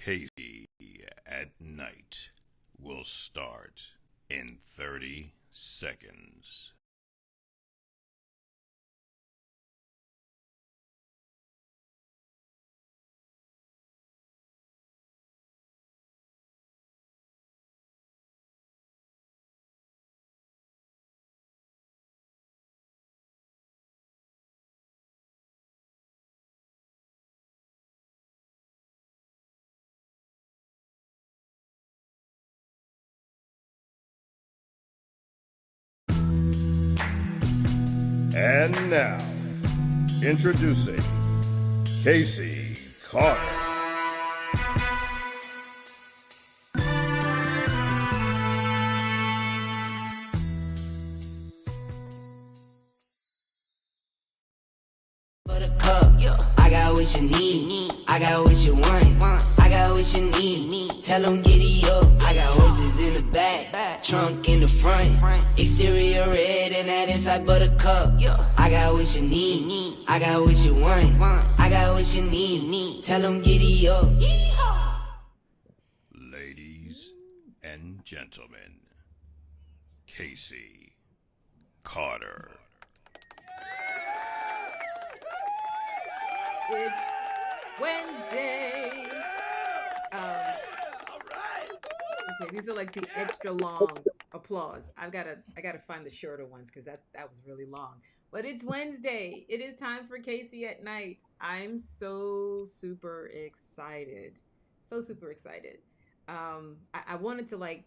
Casey at Night will start in 30 seconds. And now, introducing Casey Carter. I got what you need, I got what you want, I got what you need, tell them giddy up. I got horses in the back, trunk in the front, exterior red and that inside buttercup. I got what you need, I got what you want, I got what you need, tell them giddy up. Ladies and gentlemen, Casey Carter. It's Wednesday. Okay, these are like the extra long applause. I gotta find the shorter ones because that was really long. But it's Wednesday. It is time for Casey at Night. I'm so super excited. So super excited. I wanted to like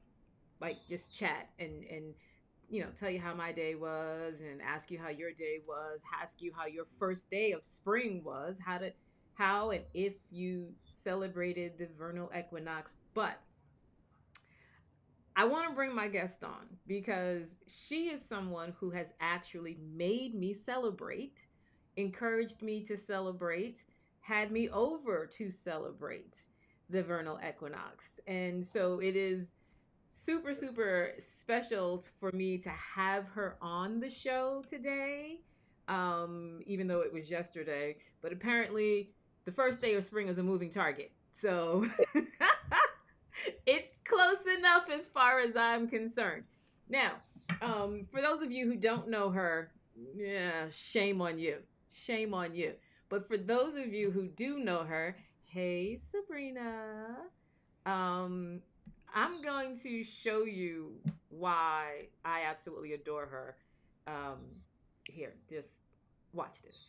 just chat and tell you how my day was and ask you how your day was, ask you how your first day of spring was, how and if you celebrated the vernal equinox. But I want to bring my guest on because she is someone who has actually made me celebrate, encouraged me to celebrate, had me over to celebrate the vernal equinox. And so it is super, super special for me to have her on the show today, even though it was yesterday. But apparently the first day of spring is a moving target. So it's close enough as far as I'm concerned. Now, for those of you who don't know her, yeah, shame on you. Shame on you. But for those of you who do know her, hey, Sabrina. I'm going to show you why I absolutely adore her. Here, just watch this.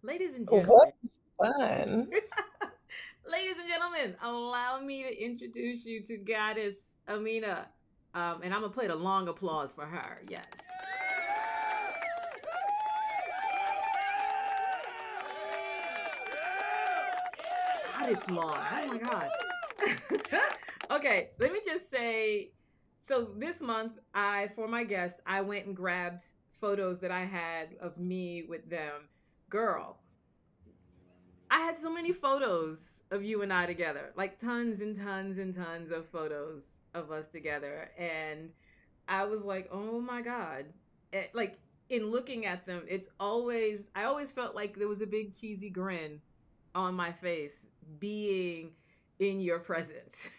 Ladies and gentlemen. What fun. Ladies and gentlemen, allow me to introduce you to Goddess Amina. And I'm going to play the long applause for her. Yes. God, it's long. Oh my God. Okay, let me just say So this month, for my guest, I went and grabbed photos that I had of me with them. Girl, I had so many photos of you and I together, like tons and tons and tons of photos of us together. And I was like, oh my God. Like, in looking at them, I always felt like there was a big cheesy grin on my face being in your presence.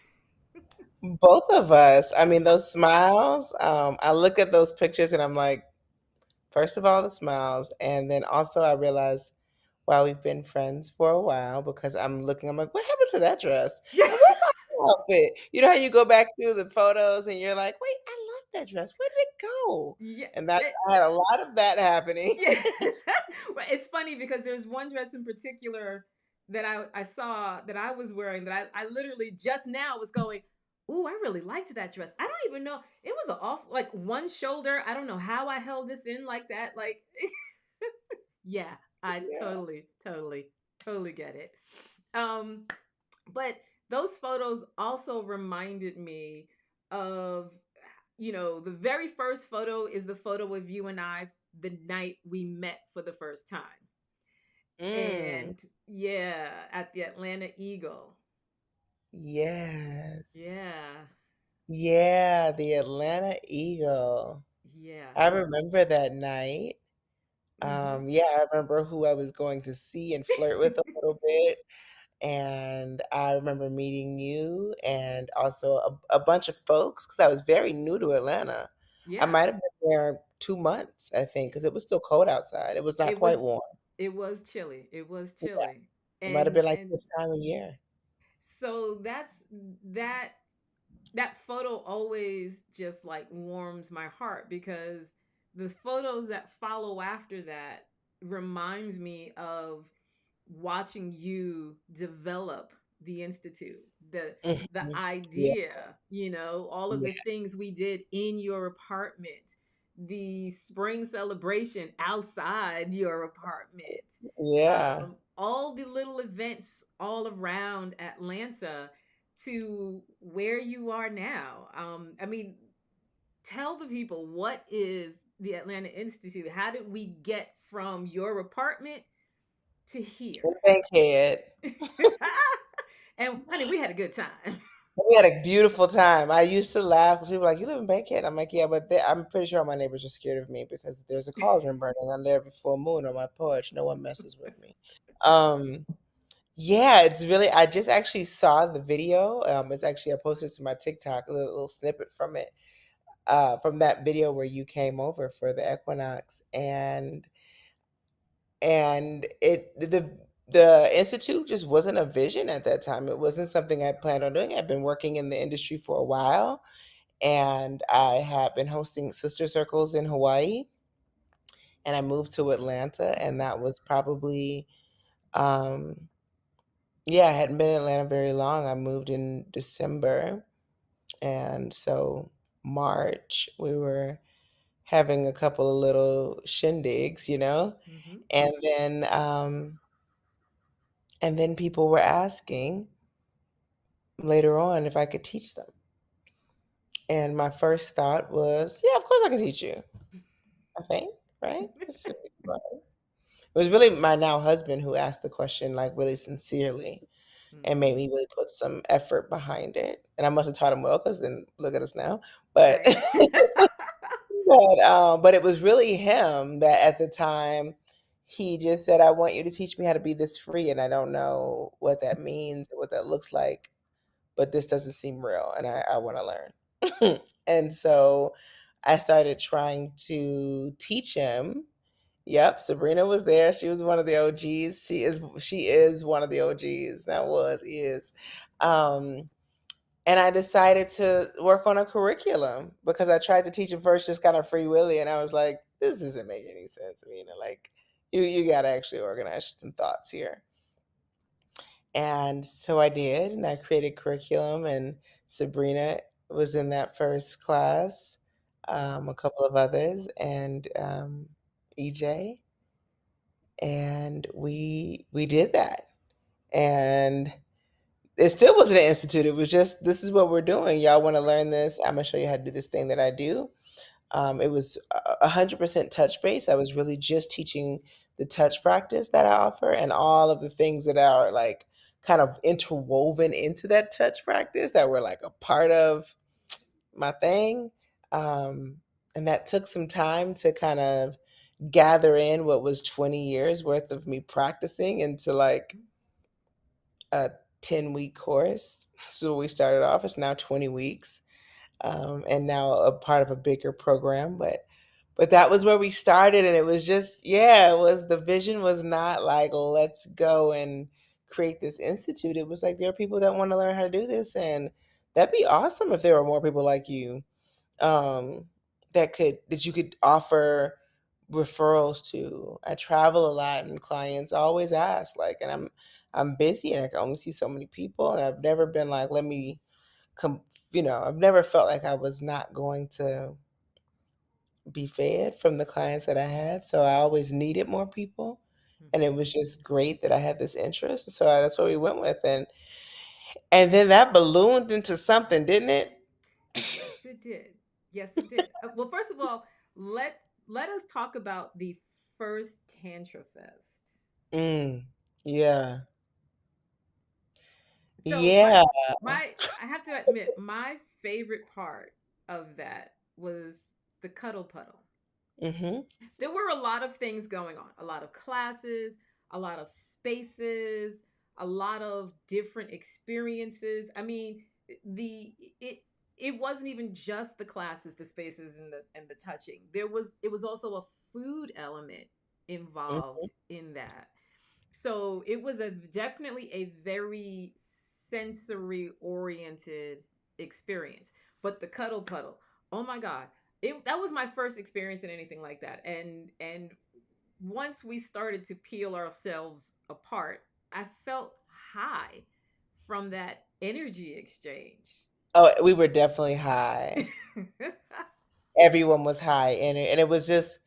Both of us. I mean, those smiles, I look at those pictures and I'm like, first of all, the smiles. And then also I realized, wow, we've been friends for a while because I'm like, what happened to that dress? Yeah. And where's my outfit? You know how you go back through the photos and you're like, wait, I love that dress. Where did it go? Yeah. And that I had a lot of that happening. Yeah. Well, it's funny because there's one dress in particular that I saw that I was wearing that I literally just now was going, ooh, I really liked that dress. I don't even know. It was off like one shoulder. I don't know how I held this in like that. Like, yeah, I Yeah. totally get it. Um, but those photos also reminded me of, the very first photo is the photo of you and I the night we met for the first time. Mm, And yeah, at the Atlanta Eagle. yes. Yeah. Yeah, the Atlanta Eagle. Yeah. I remember that night. Hmm. Yeah, I remember who I was going to see and flirt with a little bit. And I remember meeting you and also a bunch of folks because I was very new to Atlanta. I Yeah. might have been there 2 months, I think, because it was still cold outside. It was not It quite was warm. it was chilly. It was Yeah, chilly. it might have And been like and this time of year. so that that photo always just like warms my heart because the photos that follow after that reminds me of watching you develop the institute, the Mhm. Yeah, idea, all of the yeah, things we did in your apartment, the spring celebration outside your apartment, yeah. all the little events all around Atlanta to where you are now. I mean, tell the people, what is the Atlanta Institute? How did we get from your apartment to here? And Bankhead. And honey, we had a good time. We had a beautiful time. I used to laugh because people were like, "You live in Bankhead?" I'm like, "Yeah," but I'm pretty sure my neighbors are scared of me because there's a cauldron burning under every full moon on my porch. No one messes with me. Um, yeah, it's really. I just actually saw the video. It's actually I posted to my TikTok a little snippet from it, from that video where you came over for the equinox, and the institute just wasn't a vision at that time. It wasn't something I planned on doing. I've been working in the industry for a while, and I had been hosting sister circles in Hawaii, and I moved to Atlanta, and that was probably, um, yeah, I hadn't been in Atlanta very long. I moved in December, and so March we were having a couple of little shindigs, Hmm. and then people were asking later on if I could teach them. And my first thought was, yeah, of course I can teach you. I think, right? This should be fun. It was really my now husband who asked the question like really sincerely and made Hmm. me really put some effort behind it. And I must have taught him well because then look at us now. But Right. but it was really him that at the time he just said, I want you to teach me how to be this free. And I don't know what that means or what that looks like, but this doesn't seem real and I want to learn. And so I started trying to teach him. Yep, Sabrina was there. She was one of the OGs. She is one of the OGs. That was is. Um and I decided to work on a curriculum because I tried to teach him first just kind of free willy and I was like, this doesn't make any sense, Amina. Like you got to actually organize some thoughts here. And so I did, and I created curriculum, and Sabrina was in that first class, a couple of others, and EJ, and we did that. And it still wasn't an institute. It was just, this is what we're doing. Y'all want to learn this? I'm gonna show you how to do this thing that I do. It was 100% touch based. I was really just teaching the touch practice that I offer and all of the things that are like kind of interwoven into that touch practice that were like a part of my thing. Um, and that took some time to kind of gather in what was 20 years worth of me practicing into like a 10-week course. So we started off, it's now 20 weeks, and now a part of a bigger program. But that was where we started, and it was just, yeah, it was, the vision was not like, let's go and create this institute. It was like, there are people that want to learn how to do this, and that'd be awesome if there were more people like you, um, that you could offer referrals to. I travel a lot, and clients always ask, like, and I'm busy, and I can only see so many people, and I've never been like, let me come. I've never felt like I was not going to be fed from the clients that I had. So I always needed more people. And it Mhm. was just great that I had this interest. So that's what we went with. And then that ballooned into something, didn't it? Yes, it did. Yes, it did. Well, first of all, let let us talk about the first Tantra Fest. Mm, yeah. So my Yeah. my I have to admit, my favorite part of that was the cuddle puddle. Mm-hmm. There were a lot of things going on, a lot of classes, a lot of spaces, a lot of different experiences. I mean, the it wasn't even just the classes, the spaces, and the touching. It was also a food element Mm-hmm. involved in that. So it was a definitely a very sensory oriented experience. But the cuddle puddle, oh my god, it that was my first experience in anything like that. And once we started to peel ourselves apart, I felt high from that energy exchange. Oh, we were definitely high. Everyone was high in it. And it was just,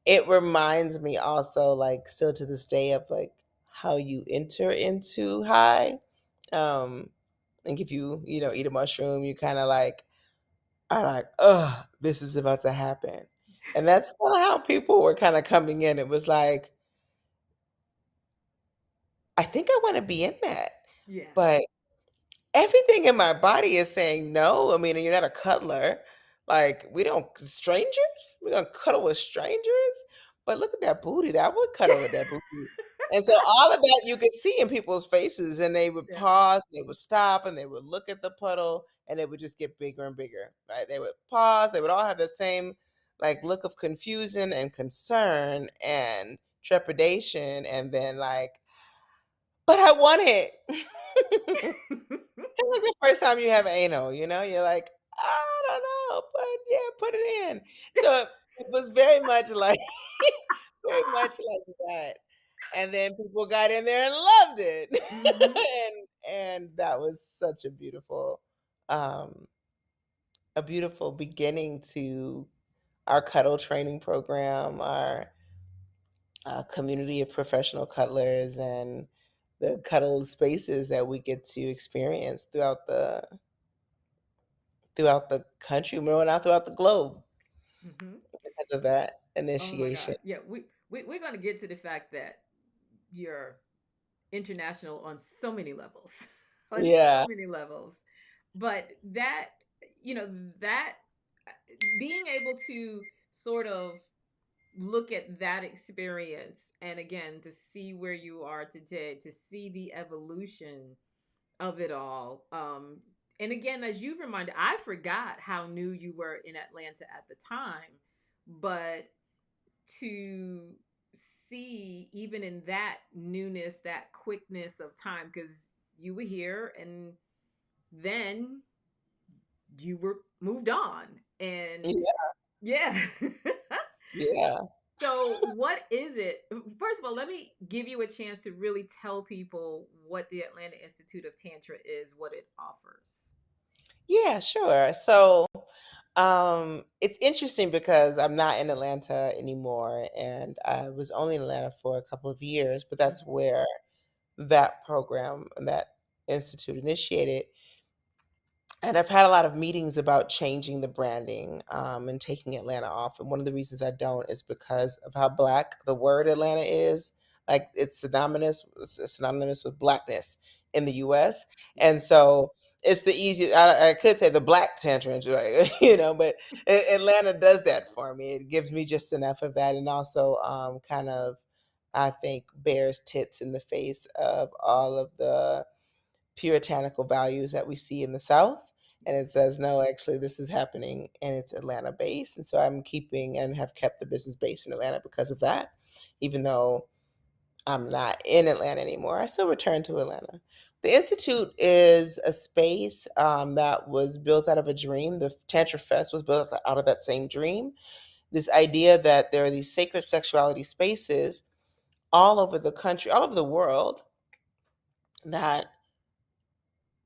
it reminds me also, like, still to this day, of like how you enter into high. Um, like if you eat a mushroom, you kind of like are like, oh, this is about to happen. And that's kind of how people were kind of coming in. It was like, I think I want to be in that. Yeah. But everything in my body is saying no. I mean, you're not a cuddler. Like, we don't, strangers? We're gonna cuddle with strangers? But look at that booty. I would cuddle with that booty. And so all of that you could see in people's faces, and they would Yeah. pause, they would stop, and they would look at the puddle, and it would just get bigger and bigger. Right? They would pause, they would all have the same like look of confusion and concern and trepidation, and then like, but I want it. It's like the first time you have anal, you're like, "I don't know, but yeah, put it in." So it was very much like very much like that. And then people got in there and loved it. Hmm. And that was such um, a beautiful beginning to our cuddle training program, our community of professional cuddlers, and the cuddle spaces that we get to experience throughout the country, well, not throughout the globe, Hmm. because of that Oh my initiation. god. Yeah, we're going to get to the fact that you're international on so many levels. On Yeah. so many levels. But that, you know, that being able to sort of look at that experience and again to see where you are today, to see the evolution of it all. And again, as you've reminded, I forgot how new you were in Atlanta at the time, but to see even in that newness, that quickness of time, because you were here and then you were moved on. And Yeah. yeah. Yeah. So, what is it? First of all, let me give you a chance to really tell people what the Atlanta Institute of Tantra is, what it offers. Yeah, sure. So, it's interesting because I'm not in Atlanta anymore, and I was only in Atlanta for a couple of years, but that's Mhm. where that program and that Institute initiated. And I've had a lot of meetings about changing the branding and taking Atlanta off. And one of the reasons I don't is because of how black the word Atlanta is. Like it's synonymous with blackness in the U.S. And Right. so it's the easiest. I could say the black tantrums, right? But Atlanta does that for me. It gives me just enough of that, and also kind of, I think, bears tits in the face of all of the puritanical values that we see in the South. And it says, no, actually, this is happening and it's Atlanta based. And so I'm keeping and have kept the business based in Atlanta because of that. Even though I'm not in Atlanta anymore, I still return to Atlanta. The Institute is a space that was built out of a dream. The Tantra Fest was built out of that same dream. This idea that there are these sacred sexuality spaces all over the country, all over the world, that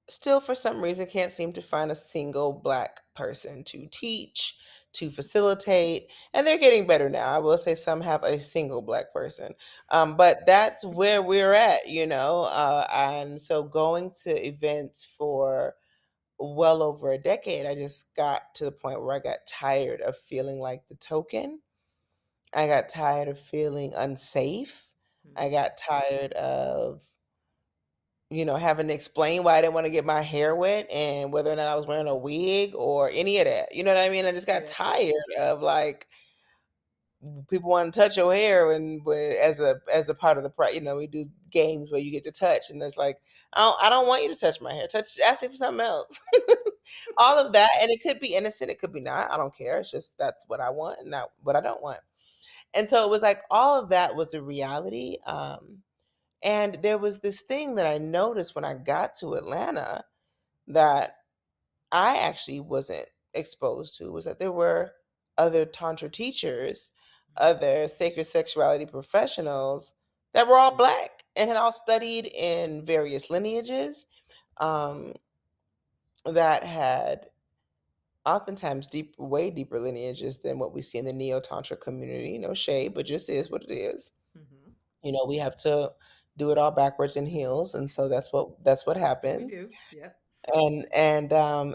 still for some reason can't seem to find a single black person to teach, to facilitate, and they're getting better now. I will say some have a single black person, but that's where we're at, and so going to events for well over a decade, I just got to the point where I got tired of feeling like the token. I got tired of feeling unsafe. I Mhm. got tired of having to explain why I didn't want to get my hair wet and whether or not I was wearing a wig or any of that. You know what I mean? I just got Yeah. tired of, like, people want to touch your hair, and as a part of the we do games where you get to touch, and it's like, I don't want you to touch my hair. Ask me for something else. All of that, and it could be innocent, it could be not. I don't care. It's just that's what I want and not what I don't want. And so it was like all of that was a reality. And there was this thing that I noticed when I got to Atlanta that I actually wasn't exposed to, was that there were other Tantra teachers, other sacred sexuality professionals that were all Black and had all studied in various lineages, um, that had oftentimes way deeper lineages than what we see in the Neo Tantra community. No shade, but just is what it is. Mhm. We have to do it all backwards in heels, and so that's what We happens. do. Yep.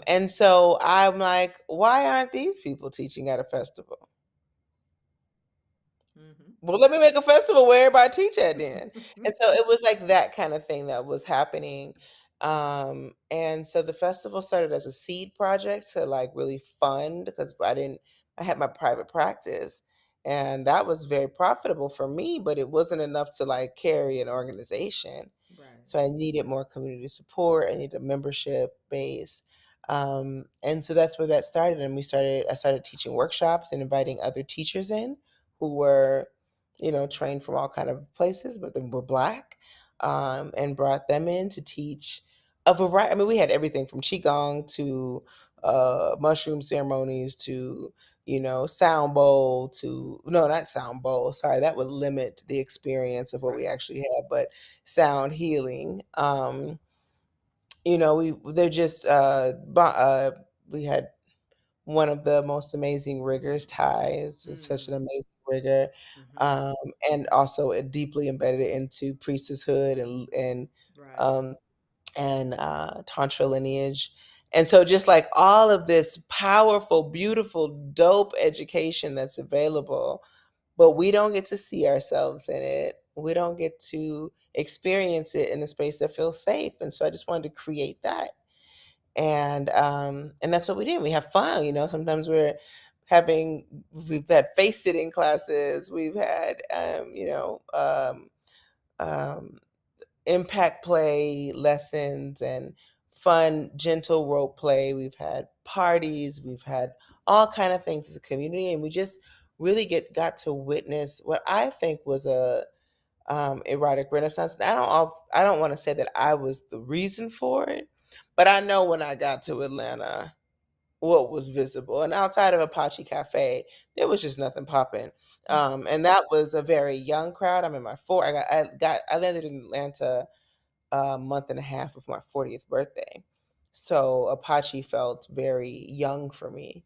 And so I'm like, why aren't these people teaching at a festival? Mhm. Well, let me make a festival where everybody teach at then. And so it was like that kind of thing that was happening. And so the festival started as a seed project to, like, really fund, because I had my private practice, and that was very profitable for me, but it wasn't enough to, like, carry an organization. Right. So I needed more community support. I needed a membership base. And so that's where that started. And I started teaching workshops and inviting other teachers in who were, trained from all kind of places, but then were Black, and brought them in to teach a variety. I mean, we had everything from qigong to mushroom ceremonies to, sound bowl to, no, not sound bowl. Sorry, that would limit the experience of what we Right. actually had, but sound healing. They're just we had one of the most amazing riggers. Ty is such an Mm. amazing rigger, Mhm. um, and also it deeply embedded into priestesshood Right. um, and tantra lineage. And so just like all of this powerful, beautiful, dope education that's available, but we don't get to see ourselves in it. We don't get to experience it in a space that feels safe. And so I just wanted to create that. And that's what we did. We have fun, Sometimes we've had face sitting classes, we've had um, impact play lessons and fun, gentle rope play. We've had parties, we've had all kind of things as a community, and we just really got to witness what I think was a erotic renaissance. And I don't want to say that I was the reason for it, but I know when I got to Atlanta, what was visible. And outside of Apache Cafe, there was just nothing popping. And that was a very young crowd. I'm in my four. I landed in Atlanta a month and a half of my 40th birthday. So Apache felt very young for me.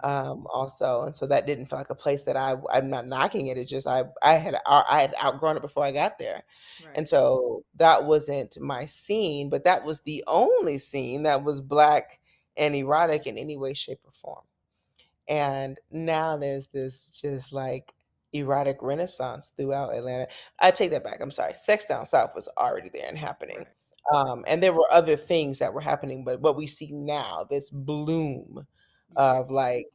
Also, and so that didn't feel like a place that I'm not knocking it. It's just I had outgrown it before I got there, and Right. so that wasn't my scene, but that was the only scene that was Black and erotic in any way, shape, or form. And now there's this just like erotic renaissance throughout Atlanta. I take that back. I'm sorry. Sex Down South was already there and happening. Right. And there were other things that were happening, but what we see now, this bloom Yeah. of like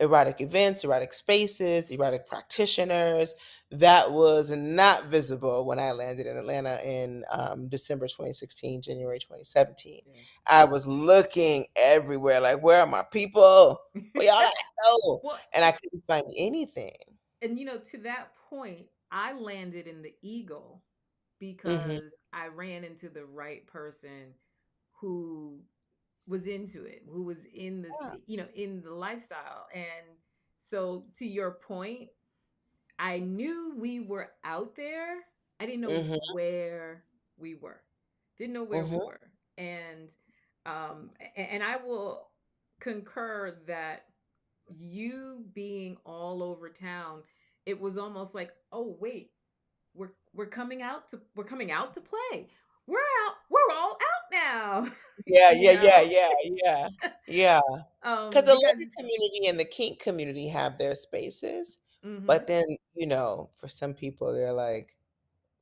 erotic events, erotic spaces, erotic practitioners, that was not visible when I landed in Atlanta in December 2016, January 2017. I was looking everywhere, like, where are my people? Where y'all Yeah. at? Oh, Well, and I couldn't find anything. and to that point, I landed in the Eagle Hmm. because I ran into the right person who was into it, who was in the in the lifestyle. And so to your point, I knew we were out there. I didn't know Hmm. where we were. Didn't know where we Hmm. were. And and I will concur that you being all over town, it was almost like, oh wait, we're coming out to play. We're out. We're all out now. Yeah, you yeah, yeah, know, yeah, yeah, yeah. Because the because Latin community and the kink community have their spaces, hmm but then, for some people, they're like,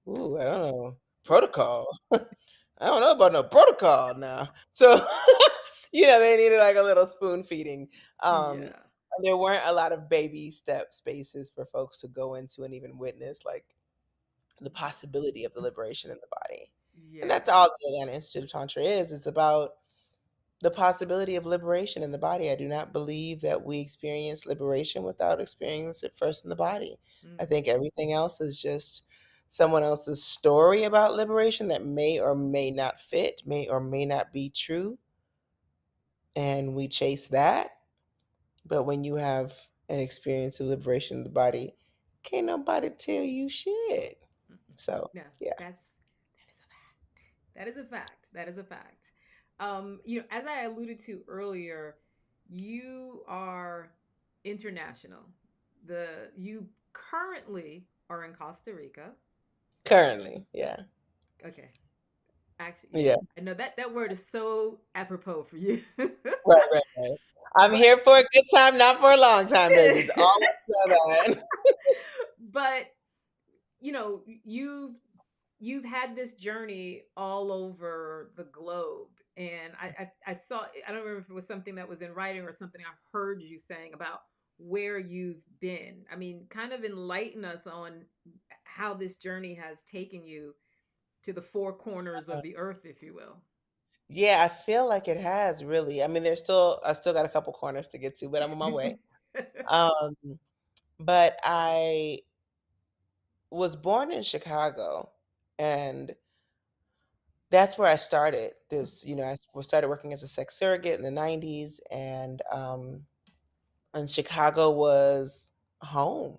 ooh, I don't know, protocol. I don't know about no protocol now. So, they needed like a little spoon feeding. Um, yeah, there weren't a lot of baby step spaces for folks to go into and even witness like the possibility of the liberation in the body. And yeah. that's all the Atlanta Institute of Tantra is. It's about the possibility of liberation in the body. I do not believe that we experience liberation without experiencing it first in the body. I Mm-hmm. think everything else is just someone else's story about liberation that may or may not fit, may or may not be true, and we chase that. But when you have an experience of liberation in the body, can't nobody tell you shit. So, Yeah, yeah. that is a fact. That is a fact. As I alluded to earlier, you are international. You currently are in Costa Rica. Currently, yeah. Okay. Actually, yeah. Yeah. I know that word is so apropos for you. Right, right, right. I'm but here for a good time, not for a long time, babies. Always know that. but you've had this journey all over the globe, and I saw, I don't remember if it was something that was in writing or something I've heard you saying about where you've been. I mean, kind of enlighten us on how this journey has taken you to the four corners of the earth, if you will. Yeah, I feel like it has really. I mean, I still got a couple corners to get to, but I'm on my way. Um, but I was born in Chicago, and that's where I started this, started working as a sex surrogate in the 90s, and Chicago was home.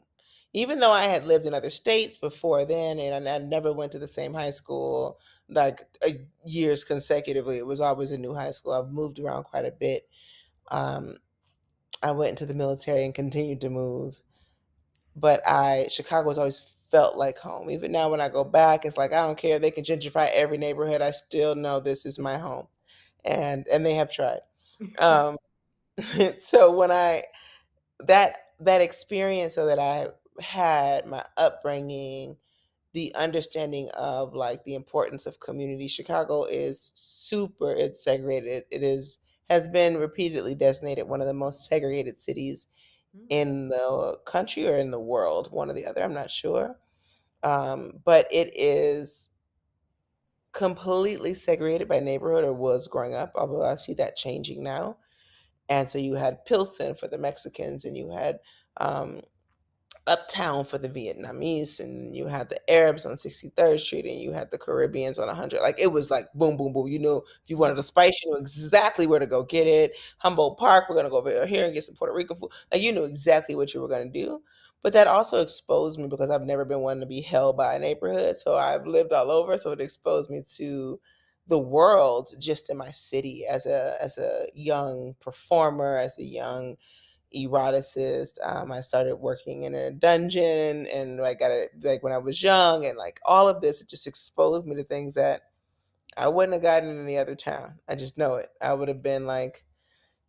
Even though I had lived in other states before then, and I never went to the same high school like years consecutively. It was always a new high school. I've moved around quite a bit. Um, I went into the military and continued to move, but I Chicago's always felt like home. Even now, when I go back, it's like I don't care. They can gentrify every neighborhood. I still know this is my home, and they have tried. Um, so when I that experience, so that I had my upbringing, the understanding of like the importance of community. Chicago is super, it's segregated. It is has been repeatedly designated one of the most segregated cities Mm, in the country or in the world, one or the other, I'm not sure. But it is completely segregated by neighborhood, or was growing up, although I see that changing now. And so you had Pilsen for the Mexicans, and you had um, Uptown for the Vietnamese, and you had the Arabs on 63rd Street, and you had the Caribbeans on 100. Like it was like boom, boom, boom. If you wanted a spice, you knew exactly where to go get it. Humboldt Park, we're gonna go over here and get some Puerto Rican food. Like you knew exactly what you were gonna do. But that also exposed me because I've never been one to be held by a neighborhood. So I've lived all over. So it exposed me to the world just in my city as a young performer, as a young eroticist. I started working in a dungeon, and I got it like when I was young, and like all of this, it just exposed me to things that I wouldn't have gotten in any other town. I just know it. I would have been like,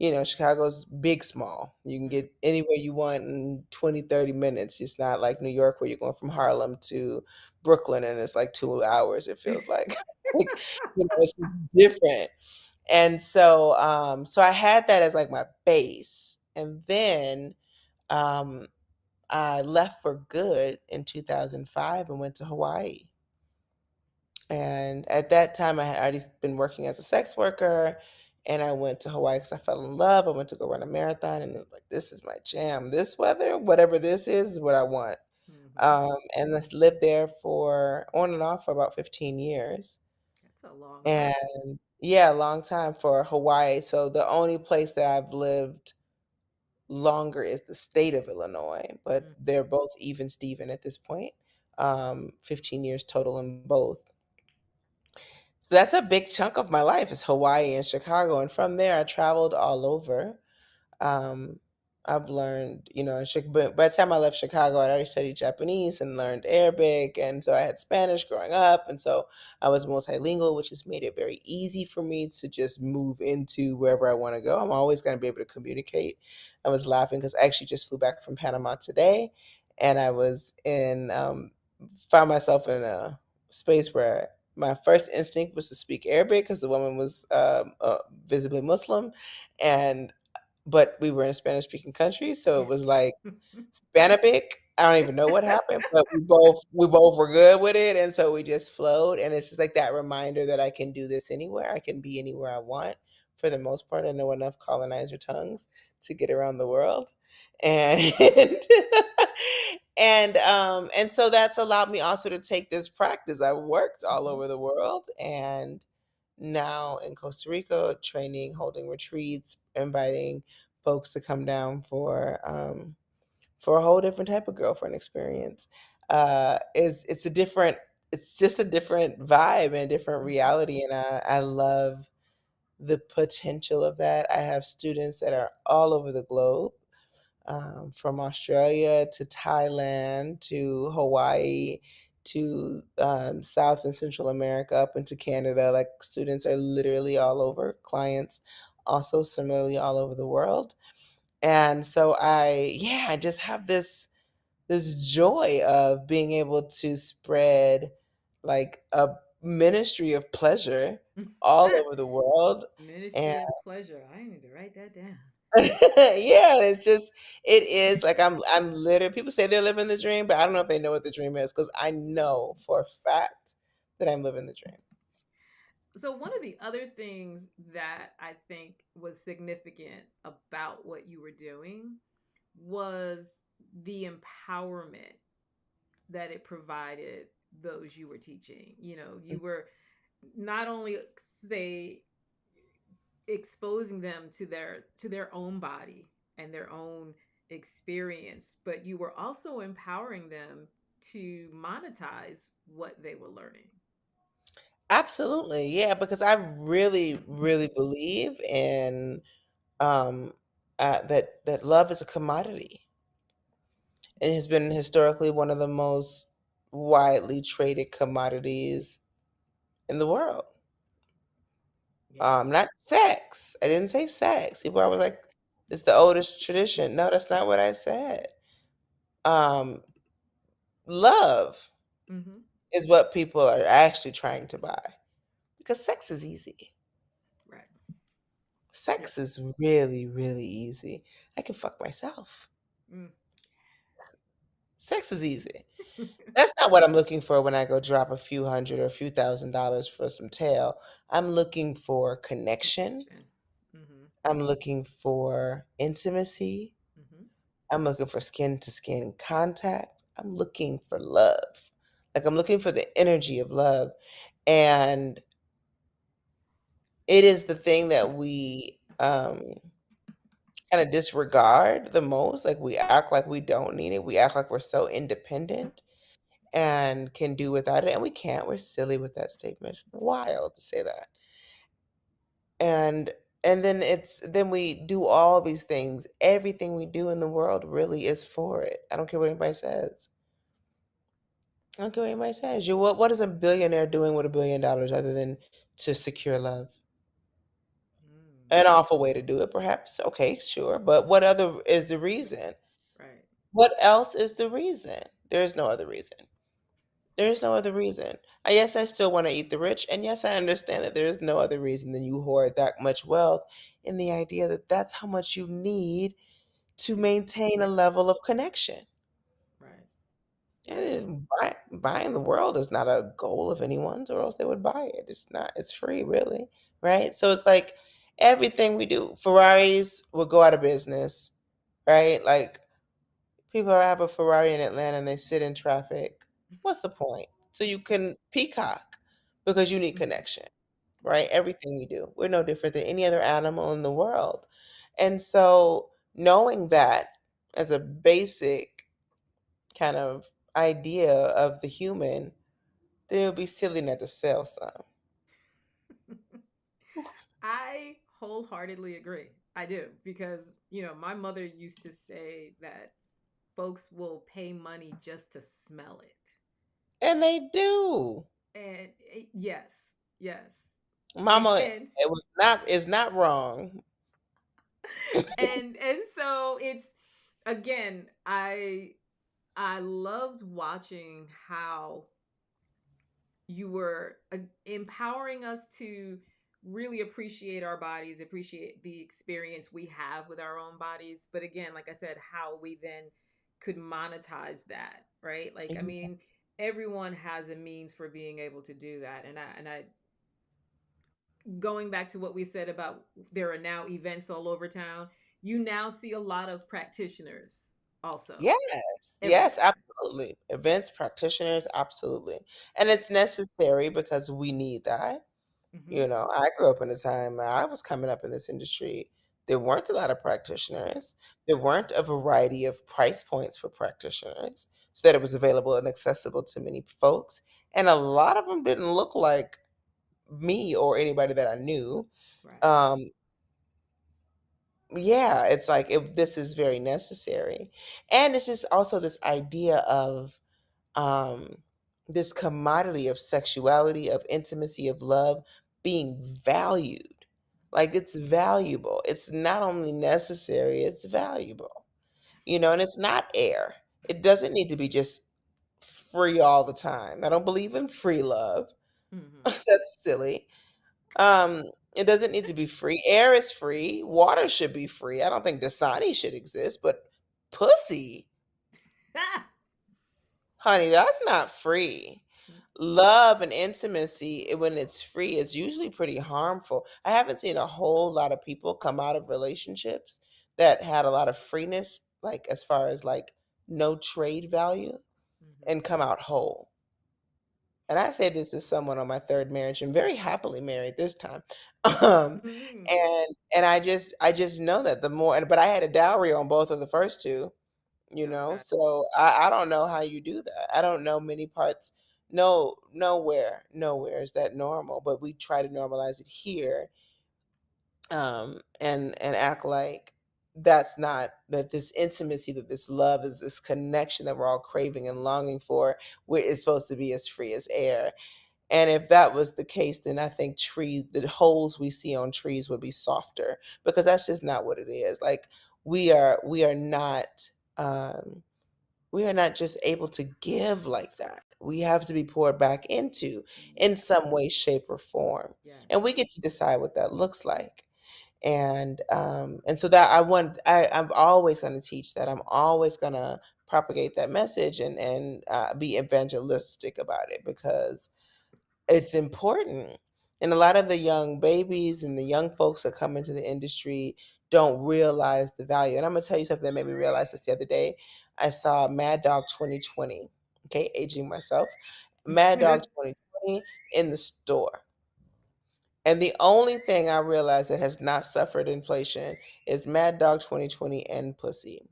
Chicago's big, small. You can Mm. get anywhere you want in 20, 30 minutes. It's not like New York where you're going from Harlem to Brooklyn and it's like 2 hours, it feels like. Like, it's just different. And so I had that as like my base. And then um, I left for good in 2005 and went to Hawaii. And at that time, I had already been working as a sex worker, and I went to Hawaii because I fell in love. I went to go run a marathon, and it was like, this is my jam. This weather, whatever this is what I want. Hmm. And I lived there for on and off for about 15 years. That's a long time. And yeah, a long time for Hawaii. So the only place that I've lived longer is the state of Illinois, but Mm. they're both even Steven at this point. 15 years total in both. So that's a big chunk of my life is Hawaii and Chicago, and from there I traveled all over. Um, I've learned, but by the time I left Chicago, I'd already studied Japanese and learned Arabic, and so I had Spanish growing up, and so I was multilingual, which has made it very easy for me to just move into wherever I want to go. I'm always going to be able to communicate. I was laughing because I actually just flew back from Panama today, and I was found myself in a space where my first instinct was to speak Arabic because the woman was visibly Muslim, and but we were in a Spanish speaking country, so it was like Spanabic. I don't even know what happened, but we both were good with it, and so we just flowed. And it's just like that reminder that I can do this anywhere. I can be anywhere I want. For the most part, I know enough colonizer tongues to get around the world, and and so that's allowed me also to take this practice. I worked all Hmm. over the world, and now in Costa Rica, training, holding retreats, inviting folks to come down for a whole different type of girlfriend experience. Is it's just a different vibe and different Hmm. reality, and I love the potential of that. I have students that are all over the globe, from Australia to Thailand to Hawaii to South and Central America up into Canada. Like students are literally all over, clients also similarly all over the world. And so I just have this joy of being able to spread like a ministry of pleasure all over the world. And Ministry of Pleasure. I need to write that down. yeah, it is like I'm literally people say they're living the dream, but I don't know if they know what the dream is because I know for a fact that I'm living the dream. So, one of the other things that I think was significant about what you were doing was the empowerment that it provided those you were teaching. You were not only, say, exposing them to their own body and their own experience, but you were also empowering them to monetize what they were learning. Absolutely. Yeah, because I really, really believe in um that love is a commodity. It has been historically one of the most widely traded commodities in the world. Yeah. Not sex. I didn't say sex. People are always like, it's the oldest tradition. No, that's not what I said. Um, Love Hmm. is what people are actually trying to buy because sex is easy. Right. Yeah. Sex is really, really easy. I can fuck myself. Mm. Sex is easy. That's not what I'm looking for when I go drop a few hundred or a few $1,000s for some tail. I'm looking for connection. Connection. Hmm. I'm looking for intimacy. Hmm. I'm looking for skin to skin contact. I'm looking for love. Like I'm looking for the energy of love. And it is the thing that we kind of disregard the most. Like we act like we don't need it. We act like we're so independent and can do without it. And we can't. We're silly with that statement. It's wild to say that. And And then we do all these things. Everything we do in the world really is for it. I don't care what anybody says. I don't care what anybody says. What is a billionaire doing with $1 billion other than to secure love? Mm, An awful way to do it, perhaps. Okay, sure. But what other is the reason? right. What else is the reason? There is no other reason. There is no other reason. Yes, I still want to eat the rich. And yes, I understand that there is no other reason than you hoard that much wealth in the idea that that's how much you need to To maintain a yeah, level of connection. right. Buying the world is not a goal of anyone's, or else they would buy it. It's not, it's free, really. Right? So it's like everything we do, Ferraris will go out of business, right? Like people have a Ferrari in Atlanta and they sit in traffic. What's the point? So you can peacock because you need Mhm. connection, right? Right. Everything we do, we're no different than any other animal in the world. And so knowing that as a basic kind of idea of the human, then it would be silly not to sell some. I wholeheartedly agree. I do because, my mother used to say that folks will pay money just to smell it. And they do. And yes, yes. Mama, And it was not is not wrong. and so it's again, I loved watching how you were empowering us to really appreciate our bodies, appreciate the experience we have with our own bodies. But again, like I said, how we then could monetize that, right? Like, I mean, everyone has a means for being able to do that. And I, going back to what we said about there are now events all over town, you now see a lot of practitioners also Yes, yes, everywhere. absolutely. Events practitioners, absolutely. And it's necessary because we need that. Hmm. I grew up in a time when I was coming up in this industry. There weren't a lot of practitioners. There weren't a variety of price points for practitioners so that it was available and accessible to many folks. And a lot of them didn't look like me or anybody that I knew. Right. Um, yeah, it's like this is very necessary. And it's just also this idea of um, this commodity of sexuality, of intimacy, of love being valued. Like it's valuable. It's not only necessary, it's valuable. And it's not air. It doesn't need to be just free all the time. I don't believe in free love. Hmm. That's silly. Um, it doesn't need to be free. Air is free. Water should be free. I don't think Dasani should exist, but pussy, honey, that's not free. Love and intimacy, when it's free, is usually pretty harmful. I haven't seen a whole lot of people come out of relationships that had a lot of freeness, like as far as like no trade value, Hmm. and come out whole. And I say this as someone on my third marriage and very happily married this time. Um, Hmm. and I just know that the more, but I had a dowry on both of the first two, Okay. so I don't know how you do that. I don't know many parts. No, nowhere is that normal, but we try to normalize it here, and act like that's not, that this intimacy, that this love is this connection that we're all craving and longing for, where it's supposed to be as free as air. And if that was the case, then I think the holes we see on trees would be softer, because that's just not what it is. Like we are not, um, we are not just able to give like that. We have to be poured back into in Yes. some way, shape, or form, and Yes. we get to decide what that looks like. And so that I'm always going to teach that. I'm always going to propagate that message, and be evangelistic about it, because it's important. And a lot of the young babies and the young folks that come into the industry don't realize the value. And I'm gonna tell you something that made me realize this the other day. I saw Mad Dog 2020. Okay, aging myself. Mad Dog 2020 in the store. And the only thing I realized that has not suffered inflation is Mad Dog 2020 and pussy.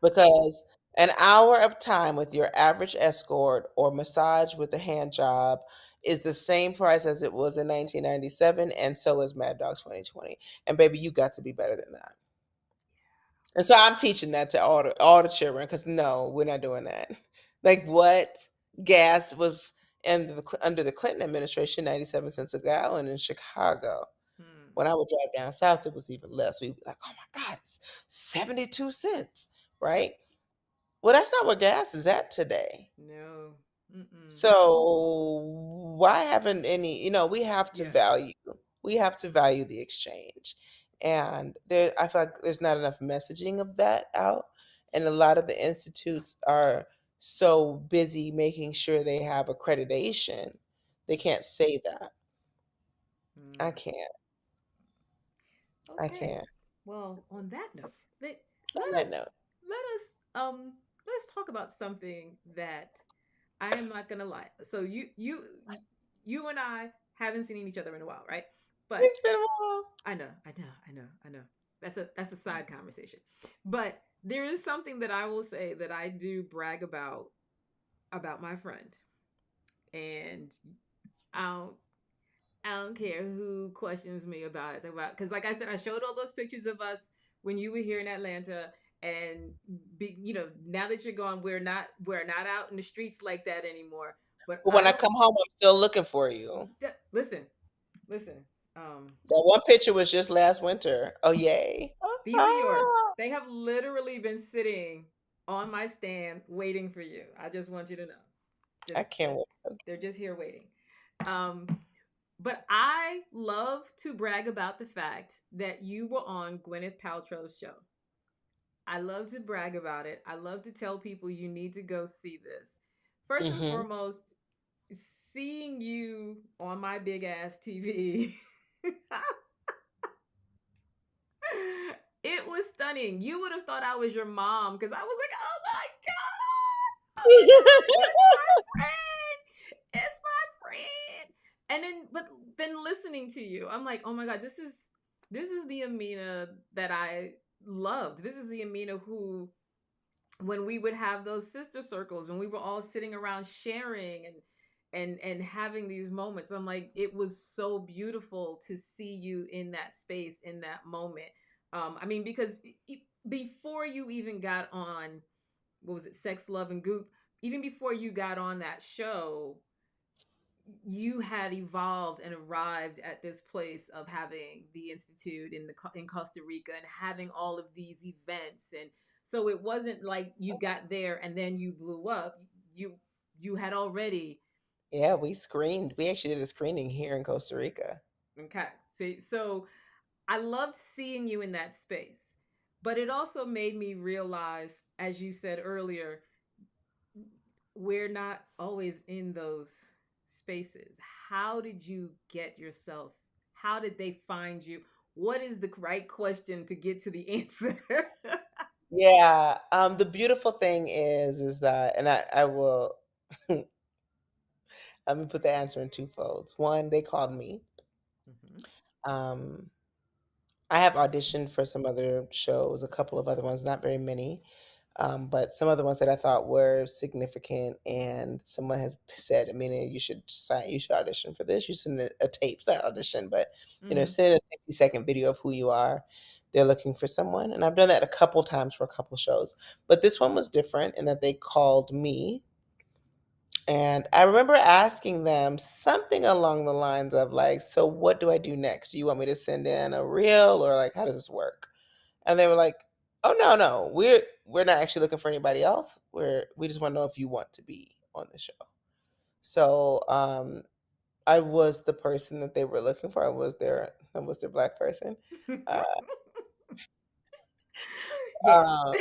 Because an hour of time with your average escort or massage with a hand job is the same price as it was in 1997, and so is Mad Dog 2020. And baby, you got to be better than that. And so I'm teaching that to all the children because no, we're not doing that. Like what gas was under the Clinton administration, 97 cents a gallon in Chicago. Hmm. When I would drive down south, it was even less. We'd be like, oh my God, it's 72 cents, right? Well, that's not what gas is at today. No. Mm-mm. So why haven't any, Yeah. we have to value the exchange. And there I feel like there's not enough messaging of that out. And a lot of the institutes are so busy making sure they have accreditation. They can't say that. I Mm. can't. I Okay. can't. Well, on that note, On let that us note. let us let's talk about something that I am not gonna lie. So you and I haven't seen each other in a while, right? But It's been a while. I know. That's a side conversation. But there is something that I will say that I do brag about my friend. And I don't I don't care who questions me about it. Because, like I said, I showed all those pictures of us when you were here in Atlanta, and now that you're gone, we're not out in the streets like that anymore. But But I when I don't come home, I'm still looking for you. listen, listen. Um, That one picture was just last winter. Oh yay. these are yours. They have literally been sitting on my stand waiting for you. I just want you to know. I Just can't wait. they're just here waiting. Um, But I love to brag about the fact that you were on Gwyneth Paltrow's show. I love to brag about it. I love to tell people you need to go see this. First and Hmm. foremost, seeing you on my big ass TV, it was stunning. You would have thought I was your mom because I was like, oh my God, oh my God, it's my friend. It's my friend. And then listening to you, I'm like, oh my God, this is the Amina that I loved. This is the Amina who, when we would have those sister circles and we were all sitting around sharing and having these moments, I'm like, it was so beautiful to see you in that space in that moment. I mean, because before you even got on, what was it, Sex, Love, and Goop, even before you got on that show, you had evolved and arrived at this place of having the institute in Costa Rica and having all of these events. And so it wasn't like you got there and then you blew up. You had already. Yeah, we screened. We actually did a screening here in Costa Rica. Okay, see, so I loved seeing you in that space, but it also made me realize, as you said earlier, we're not always in those spaces. How did you get yourself? How did they find you? What is the right question to get to the answer? Yeah. The beautiful thing is that, and I will let me put the answer in two folds. One, they called me. Mhm. Um, I have auditioned for some other shows, a couple of other ones, not very many, but some other ones that I thought were significant. And someone has said, I mean, you should audition for this. You send a tape, not audition, but Mhm. send a 60-second video of who you are. They're looking for someone, and I've done that a couple times for a couple shows. But this one was different in that they called me, and I remember asking them something along the lines of like, "So what do I do next? Do you want me to send in a reel, or like how does this work?" And they were like, "Oh no, no, we're not actually looking for anybody else. We just want to know if you want to be on the show." So I was the person that they were looking for. I was their black person. Uh, Yeah. uh,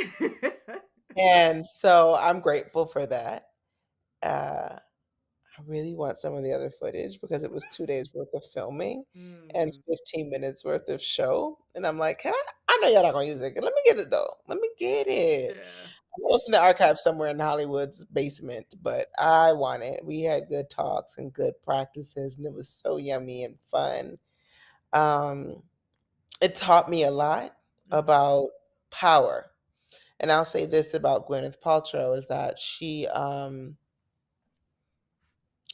and so I'm grateful for that. I really want some of the other footage because it was 2 days worth of filming and Mm. 15 minutes worth of show. And I'm like, can I know y'all not gonna use it. Let me get it though. Let me get it. Yeah. I know it's in the archive somewhere in Hollywood's basement, but I want it. We had good talks and good practices, and it was so yummy and fun. Um, it taught me a lot Mhm. about power. And I'll say this about Gwyneth Paltrow is that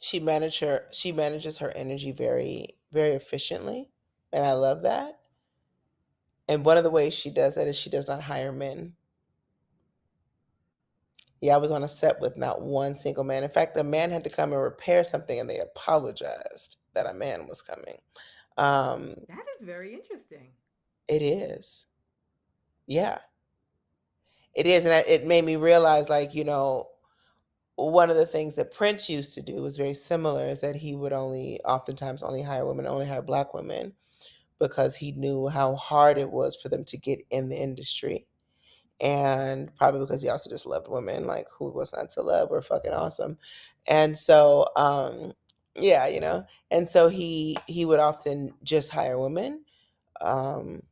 She manages her energy very very efficiently, and I love that. And one of the ways she does that is she does not hire men. Yeah, I was on a set with not one single man. In fact, a man had to come and repair something, and they apologized that a man was coming. Um, That is very interesting. it is, yeah, it is, and it made me realize, like, one of the things that Prince used to do was very similar. Is that he would oftentimes only hire women, only hire black women, because he knew how hard it was for them to get in the industry. And probably because he also just loved women, like who was not to love? We're fucking awesome. And so yeah, and so he would often just hire women. um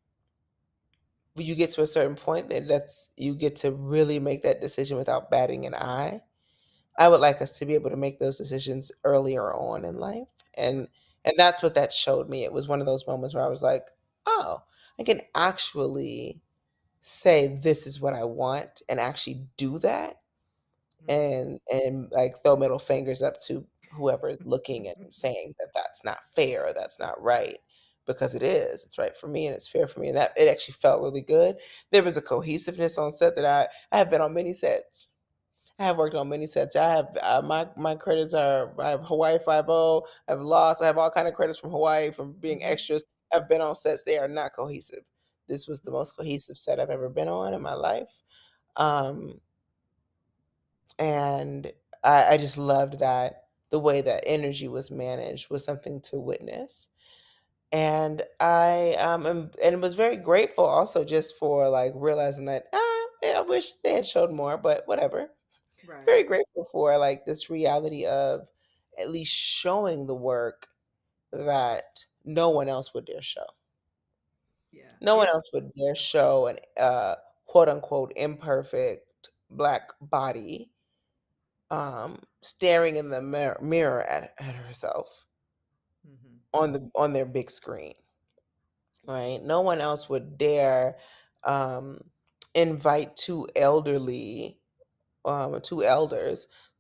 but you get to a certain point that's you get to really make that decision without batting an eye. I would like us to be able to make those decisions earlier on in life. Right. And that's what that showed me. It was one of those moments where I was like, oh, I can actually say this is what I want and actually do that, Hmm. and like throw middle fingers up to whoever is looking and saying that that's not fair or that's not right, because it is. It's right for me and it's fair for me, and that it actually felt really good. There was a cohesiveness on set that I have been on many sets. I have worked on many sets. I have my credits are I have Hawaii 50. I have Lost. I have all kind of credits from Hawaii from being Hmm. extras. I've been on sets. They are not cohesive. This was the most cohesive set I've ever been on in my life. Um, and I just loved that the way that energy was managed was something to witness. And and was very grateful also just for like realizing that yeah, I wish they had showed more, but whatever. Right. Very grateful for like this reality of at least showing the work that no one else would dare show. Yeah. No one It. else would dare show an quote unquote imperfect black body staring in the mirror at herself Hmm. on their big screen, right? No one else would dare um, invite two elders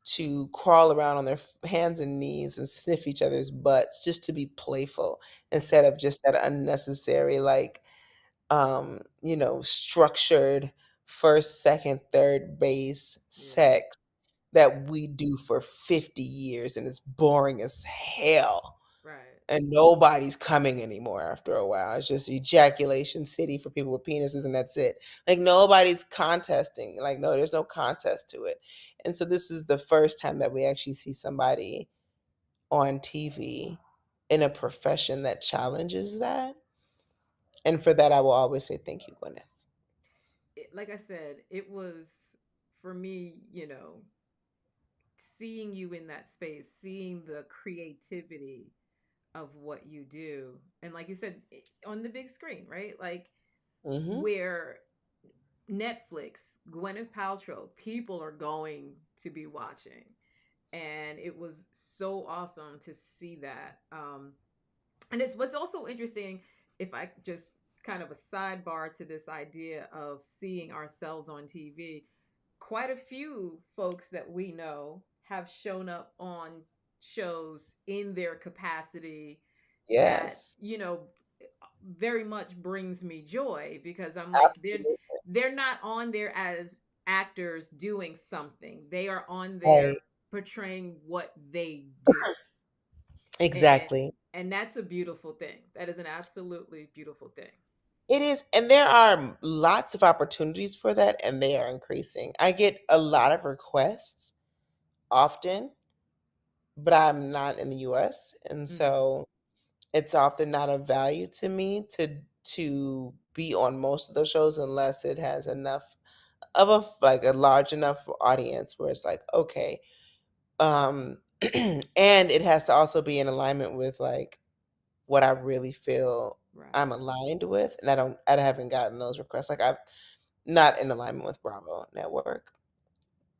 to crawl around on their hands and knees and sniff each other's butts just to be playful, instead Right. of just that unnecessary, like, structured first, second, third base Yeah. sex that we do for 50 years and it's boring as hell. Right. And nobody's coming anymore after a while. It's just ejaculation city for people with penises, and that's it. Like nobody's contesting. Like, no, there's no contest to it. And so this is the first time that we actually see somebody on TV in a profession that challenges that. And for that, I will always say thank you, Gwyneth. Like I said, it was for me, seeing you in that space, seeing the creativity of what you do. And like you said, on the big screen, right? Like Hmm. where Netflix, Gwyneth Paltrow, people are going to be watching. And it was so awesome to see that. And it's what's also interesting, if I just kind of a sidebar to this idea of seeing ourselves on TV, quite a few folks that we know have shown up on shows in their capacity that, Yes, very much brings me joy because I'm like absolutely. they're not on there as actors doing something. They are on Right. there portraying what they do. And Exactly. and that's a beautiful thing. That is an absolutely beautiful thing. It is, and there are lots of opportunities for that, and they are increasing. I get a lot of requests often, but I'm not in the US, and Mhm. so it's often not of value to me to be on most of those shows unless it has enough of a large enough audience where it's like, okay, um and it has to also be in alignment with like what I really feel Right. I'm aligned with, and I haven't gotten those requests. Like I'm not in alignment with Bravo Network.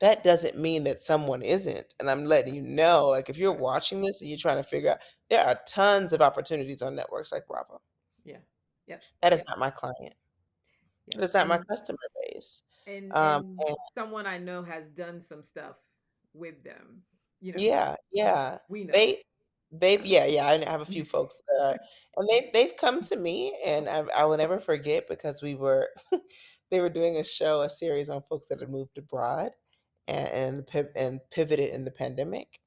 That doesn't mean that someone isn't, and I'm letting you know, like, if you're Right. watching this and you're trying to figure out, there are tons of opportunities on networks like Bravo. Yeah. Yep. That is Yep. not my client. Yep. That is not my customer base. And Um, and and someone I know has done some stuff with them. You know, Yeah, yeah. we know. They yeah, I have a few folks that are, and they've come to me, and I will never forget because we were they were doing a series on folks that had moved abroad and pivoted in the pandemic.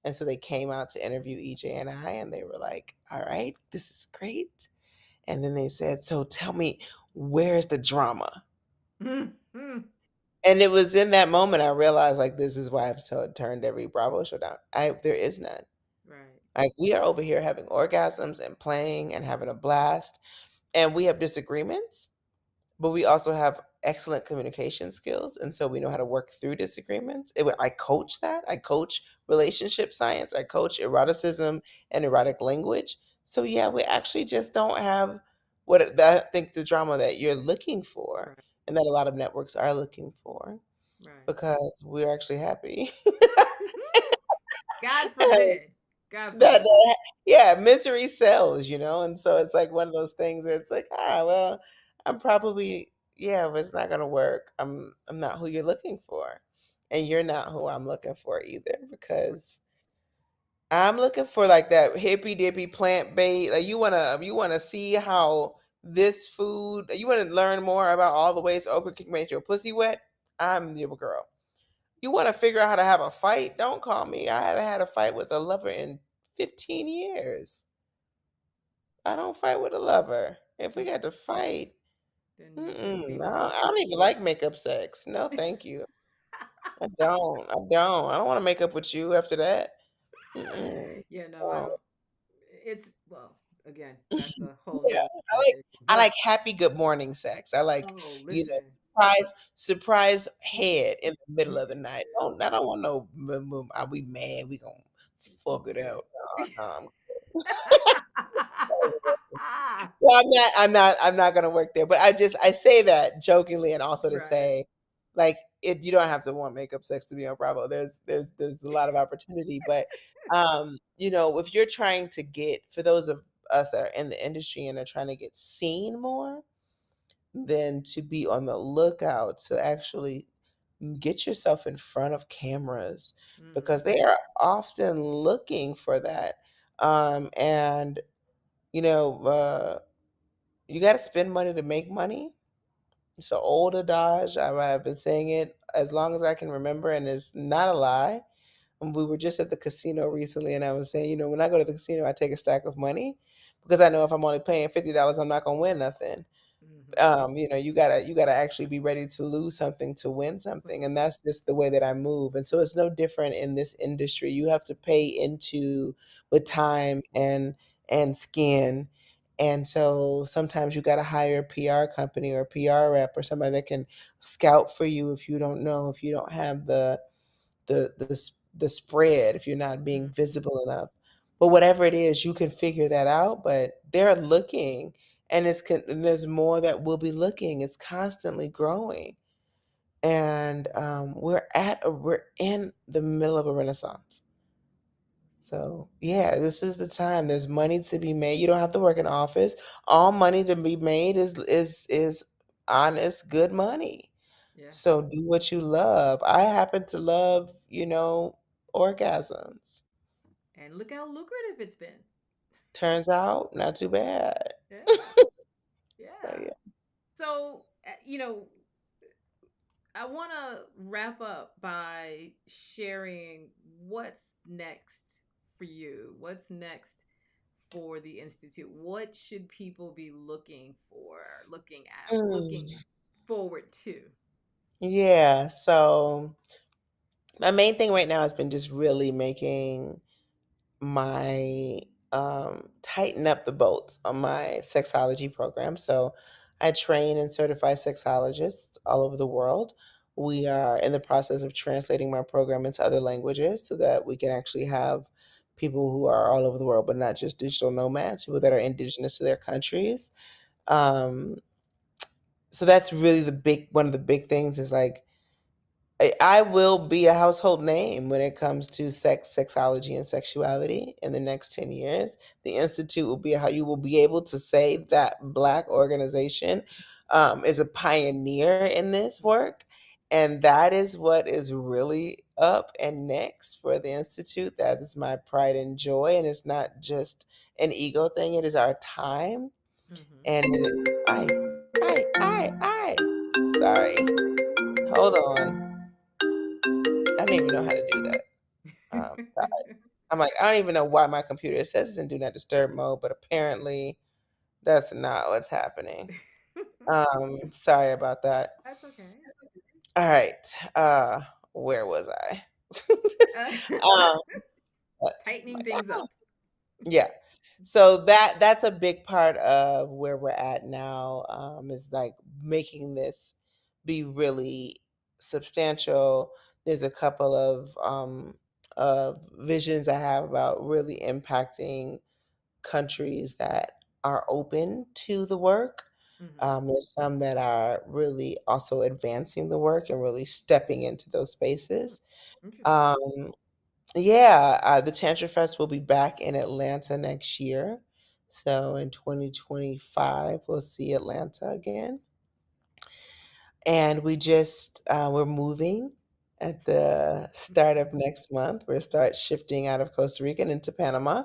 And so they came out to interview EJ and I, and they were like, "All right, this is great." And then they said, "So tell me, where's the drama?" Mhm. And it was in that moment I realized, like, this is why I've turned every Bravo show down. There is none. Right. Like, we are over here having orgasms and playing and having a blast, and we have disagreements, but we also have excellent communication skills, and so we know how to work through disagreements. I coach that. I coach relationship science. I coach eroticism and erotic language. So yeah, we actually just don't have I think the drama that you're looking for, Right. and that a lot of networks are looking for, Right. because we're actually happy. God forbid. God That forbid. yeah, misery sells, and so it's like one of those things where it's like, well, I'm probably, yeah, but it's not gonna work. I'm not who you're looking for, and you're not who I'm looking for either, Right. because I'm looking for like that hippy dippy plant based. Like, you wanna see how this food. You wanna learn more about all the ways okra can make your pussy wet. I'm your girl. You want to figure out how to have a fight? Don't call me. I haven't had a fight with a lover in 15 years. I don't fight with a lover. If we got to fight, Then you shouldn't be mm-mm, with me. I don't even like makeup sex. No, thank you. I don't. I don't. I don't want to make up with you after that. Mm-mm. Yeah, no, I No. don't. It's, well, again, that's a whole Yeah, nother I like conversation. I But like happy good morning sex. I like, oh, you know, listen. surprise head in the middle of the Yeah. night. I don't want no are we mad? We gonna fuck it out. No, well, I'm not gonna work there. But I say that jokingly, and also to Right. say, like, you don't have to want makeup sex to be on Bravo. There's a lot of opportunity. But if you're trying to get, for those of us that are in the industry and are trying to get seen more, then to be on the lookout to actually get yourself in front of cameras, because Mm-hmm. they are often looking for that. And you know, you got to spend money to make money. It's an old adage. I've been saying it as long as I can remember, and it's not a lie. We were just at the casino recently, and I was saying, when I go to the casino, I take a stack of money, because I know if I'm only paying $50, I'm not gonna win nothing. Mm-hmm. You gotta actually be ready to lose something to win something, and that's just the way that I move. And so it's no different in this industry. You have to pay into with time and skin. And so sometimes you gotta hire a PR company or a PR rep or somebody that can scout for you if you don't know, if you don't have the spread, if you're not being Mm-hmm. visible enough. But whatever it is, you can figure that out. But they're looking, and and there's more that will be looking. It's constantly growing, and we're in the middle of a renaissance. So yeah, this is the time. There's money to be made. You don't have to work in office. All money to be made is honest, good money. Yeah. So do what you love. I happen to love, orgasms. And look how lucrative it's been. Turns out, not too bad. Yeah. So Yeah. yeah. So, I want to wrap up by sharing what's next for you. What's next for the Institute? What should people be looking for, looking at, looking Mm, forward to? yeah. So my main thing right now has been just really making my tighten up the bolts on my sexology program. So I train and certify sexologists all over the world. We are in the process of translating my program into other languages so that we can actually have people who are all over the world, but not just digital nomads, people that are indigenous to their countries. Um, so that's really one of the big things is like I will be a household name when it comes to sexology, and sexuality in the next 10 years. The Institute will be how you will be able to say that Black organization is a pioneer in this work. And that is what is really up and next for the Institute. That is my pride and joy. And it's not just an ego thing, it is our time. Mm-hmm. And I. Sorry. Hold on. I don't even know how to do that. Sorry. I'm like, I don't even know why my computer says it's in do not disturb mode, but apparently that's not what's happening. Sorry about that. That's okay. All right. Where was I? Uh, um, tightening my things up. Yeah. So that's a big part of where we're at now, is like making this be really substantial. There's a couple of visions I have about really impacting countries that are open to the work. Mm-hmm. There's some that are really also advancing the work and really stepping into those spaces. Interesting. Um, yeah, the Tantra Fest will be back in Atlanta next year. So in 2025, we'll see Atlanta again. And we're moving at the start of next month. We'll start shifting out of Costa Rica and into Panama,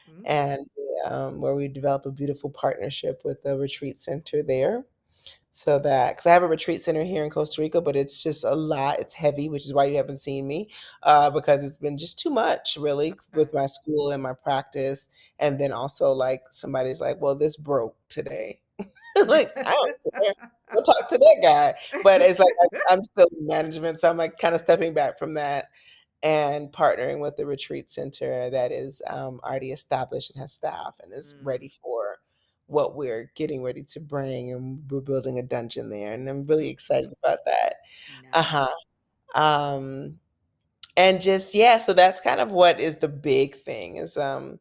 Mm, and where we develop a beautiful partnership with the retreat center there. So that, because I have a retreat center here in Costa Rica, but it's just a lot. It's heavy, which is why you haven't seen me, because it's been just too much, really, okay. with my school and my practice. And then also, like, somebody's like, well, this broke today. Like, I don't care. Go talk to that guy. But it's like, I'm still in management. So I'm like kind of stepping back from that and partnering with the retreat center that is already established and has staff and is ready Mm, for what we're getting ready to bring. And we're building a dungeon there, and I'm really okay. excited about that. Uh-huh. Nice. Um, and just, yeah, so that's kind of what is the big thing is, more.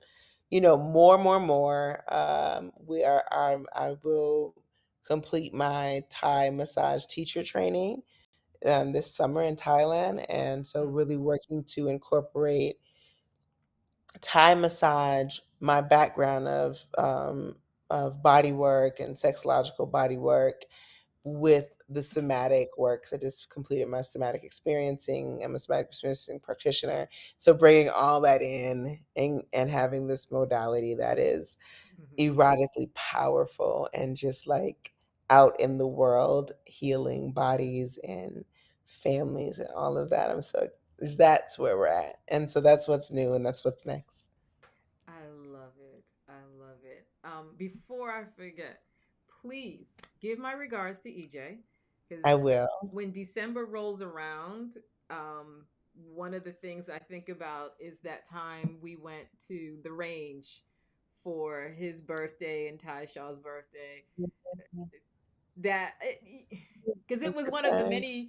I will complete my Thai massage teacher training this summer in Thailand. And so Mm, really working to incorporate Thai massage, my background of body work and sexological body work with the somatic work. 'Cause I just completed my somatic experiencing. I'm a somatic experiencing practitioner. So bringing all that in and having this modality that is mhm. erotically powerful and just like out in the world healing bodies and families and all of that. That's where we're at. And so that's what's new and that's what's next. I love it. I love it. Before I forget, please give my regards to EJ I because will. when December rolls around, one of the things I think about is that time we went to the range for his birthday and Ty Shaw's birthday. That because it was one of the Yes.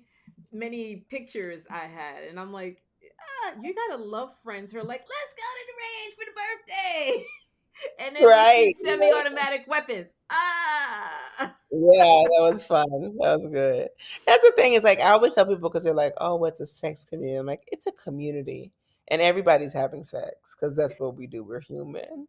many pictures I had, and I'm like, you gotta love friends who are like, let's go to the range for the birthday. And then we Right. shoot semi-automatic weapons. Ah. Yeah, that was fun. That was good. That's the thing is like I always tell people because they're like, "Oh, what's a sex community?" I'm like, "It's a community, and everybody's having sex because that's what we do. We're humans.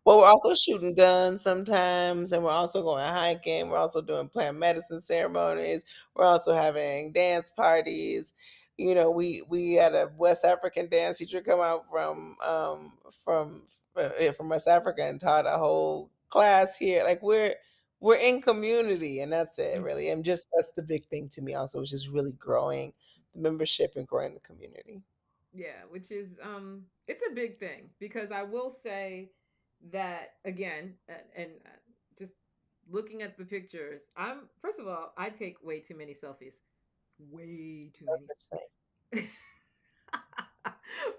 But we're also shooting guns sometimes, and we're also going hiking. We're also doing plant medicine ceremonies. We're also having dance parties. We had a West African dance teacher come out from West Africa and taught a whole class here. Like we're in community, and that's it really. And just that's the big thing to me also, is just really growing the membership and growing the community. Yeah, which is it's a big thing because I will say that again, and just looking at the pictures, I'm first of all, I take way too many selfies. Way too No many such thing. selfies.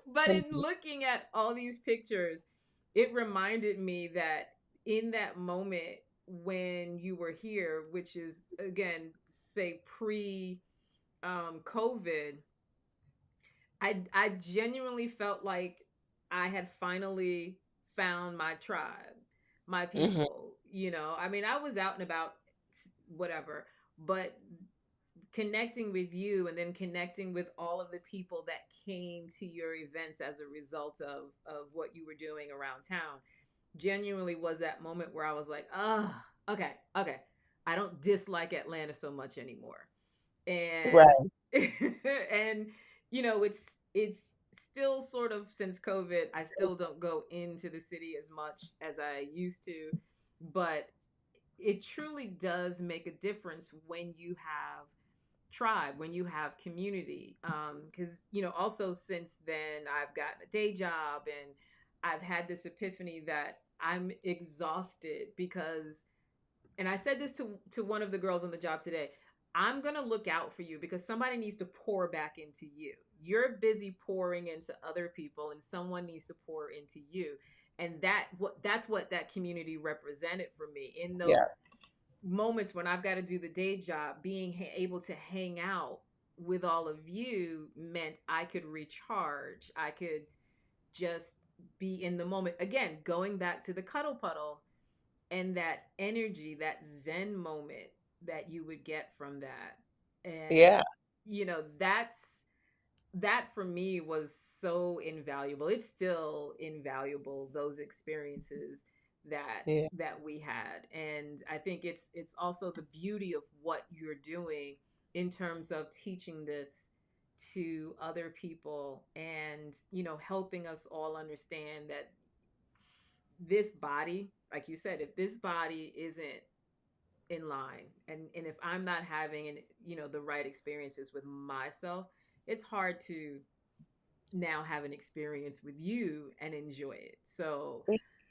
But in Please. looking at all these pictures, it reminded me that in that moment when you were here, which is again, say pre COVID, I genuinely felt like I had finally found my tribe, my Hmm. people. I mean, I was out and about, whatever, but connecting with you and then connecting with all of the people that came to your events as a result of what you were doing around town genuinely was that moment where I was like, oh, okay, I don't dislike Atlanta so much anymore. and Right. and it's still sort of, since COVID, I still don't go into the city as much as I used to, but it truly does make a difference when you have tribe, when you have community. Because also since then I've gotten a day job, and I've had this epiphany that I'm exhausted because, and I said this to one of the girls on the job today, I'm going to look out for you because somebody needs to pour back into you. You're busy pouring into other people, and someone needs to pour into you. And that's what that community represented for me in Yeah. those moments when I've got to do the day job. Being able to hang out with all of you meant I could recharge. I could just be in the moment. Again, going back to the cuddle puddle, and that energy, that zen moment that you would get from that. And Yeah. that for me was so invaluable. It's still invaluable, those experiences that Yeah. that we had. And I think it's also the beauty of what you're doing in terms of teaching this to other people, and helping us all understand that this body, like you said, if this body isn't in line, and if I'm not having the right experiences with myself, it's hard to now have an experience with you and enjoy it. So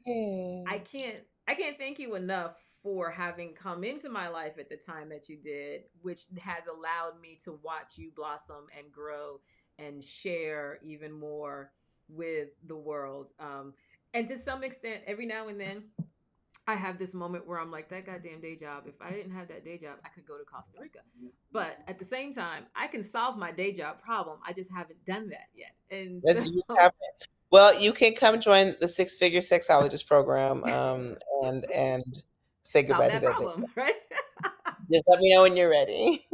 Yeah. I can't thank you enough for having come into my life at the time that you did, which has allowed me to watch you blossom and grow and share even more with the world. And to some extent, every now and then, I have this moment where I'm like, that goddamn day job. If I didn't have that day job, I could go to Costa Rica. But at the same time, I can solve my day job problem. I just haven't done that yet. And That so you just happen. Well, you can come join the Six Figure Sexologist program, and say solve goodbye to that that day. problem, right? Just let me know when you're ready.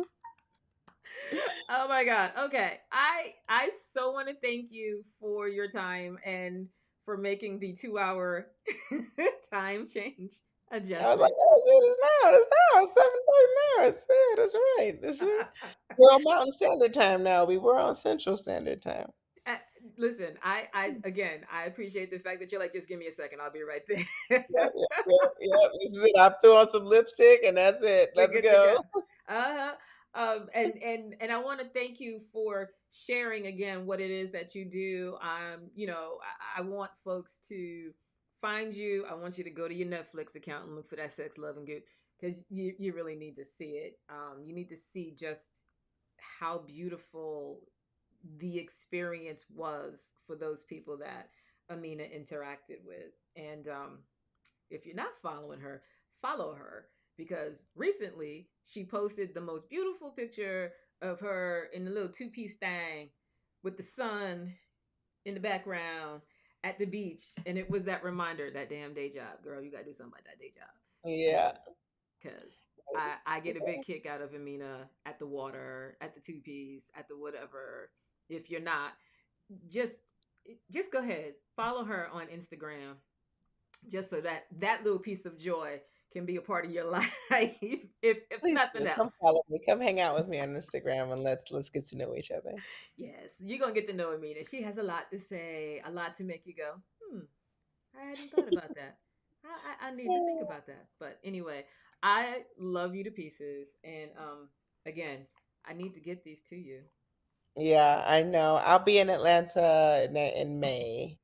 Oh my God. Okay. I so want to thank you for your time and for making the 2 hour time change I was like, adjustment. "Oh, dude, it's now 7:30 now. Yeah, that's right. We're on Mountain Standard Time now. We were on Central Standard Time." Uh, Listen, I again, I appreciate the fact that you're like, just give me a second, I'll be right there. Yep, yep, yep, yep. This is it. I threw on some lipstick, and that's it. We're Let's good to go. go. Uh-huh. And I want to thank you for sharing again what it is that you do. I want folks to find you. I want you to go to your Netflix account and look for that Sex, Love, and Good, because you really need to see it. You need to see just how beautiful the experience was for those people that Amina interacted with. And if you're not following her, follow her, because recently she posted the most beautiful picture of her in a little two-piece thing with the sun in the background at the beach. And it was that reminder, that damn day job, girl, you got to do something about that day job. Yeah. Because I get a big kick out of Amina at the water, at the two-piece, at the whatever. If you're not, just just go ahead, follow her on Instagram, just so that that little piece of joy can be a part of your life, if Please nothing do. Come else. follow me. Come hang out with me on Instagram, and let's get to know each other. Yes, you're gonna get to know Amina. She has a lot to say, a lot to make you go, I hadn't thought about that. I need to think about that. But anyway, I love you to pieces, and again, I need to get these to you. Yeah, I know. I'll be in Atlanta in May.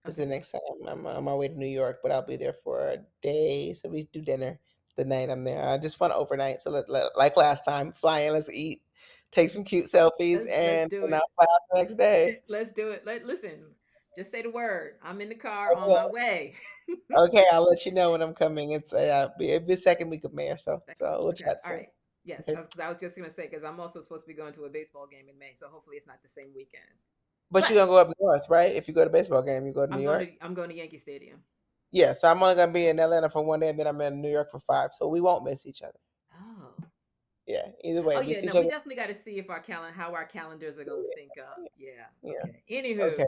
Is the Okay. next time I'm on my way to New York, but I'll be there for a day. So we do dinner the night I'm there. I just want to overnight. So like last time, fly in, let's eat, take some cute selfies, Let's and do then I'll it. fly out the next day. Let's do it. Listen. Just say the word. I'm in the car on my Okay, way. okay, I'll let you know when I'm coming. It'll be the second week of May or so. Second. So we'll Okay. chat All soon. right. Yes. Okay. I was just gonna say, because I'm also supposed to be going to a baseball game in May, so hopefully it's not the same weekend. But But you're gonna go up north, right? If you go to baseball game, you go to New York. I'm going to Yankee Stadium. Yeah, so I'm only gonna be in Atlanta for one day, and then I'm in New York for 5. So we won't miss each other. Oh. Yeah, either way, Oh we yeah. see No, each we other. definitely got to see if how our calendars are gonna sync up. Yeah. Yeah. Okay. Anywho, Okay.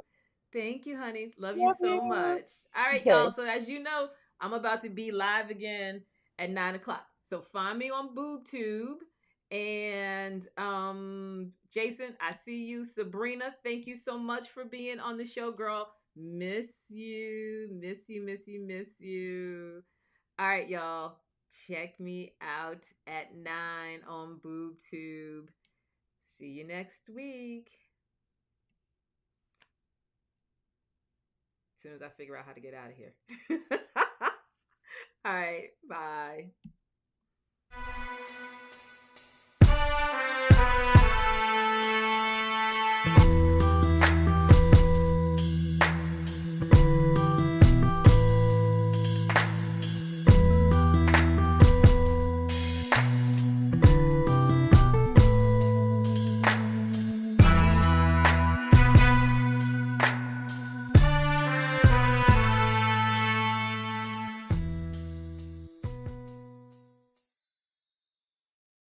thank you, honey. Love you Love so you. much. All right, Okay. y'all. So as you know, I'm about to be live again at 9 o'clock. So find me on BoobTube, And Jason, I see you. Sabrina, thank you so much for being on the show, girl. Miss you, miss you, miss you, miss you. All right, y'all. Check me out at 9 on BoobTube. See you next week. As soon as I figure out how to get out of here. All right, bye.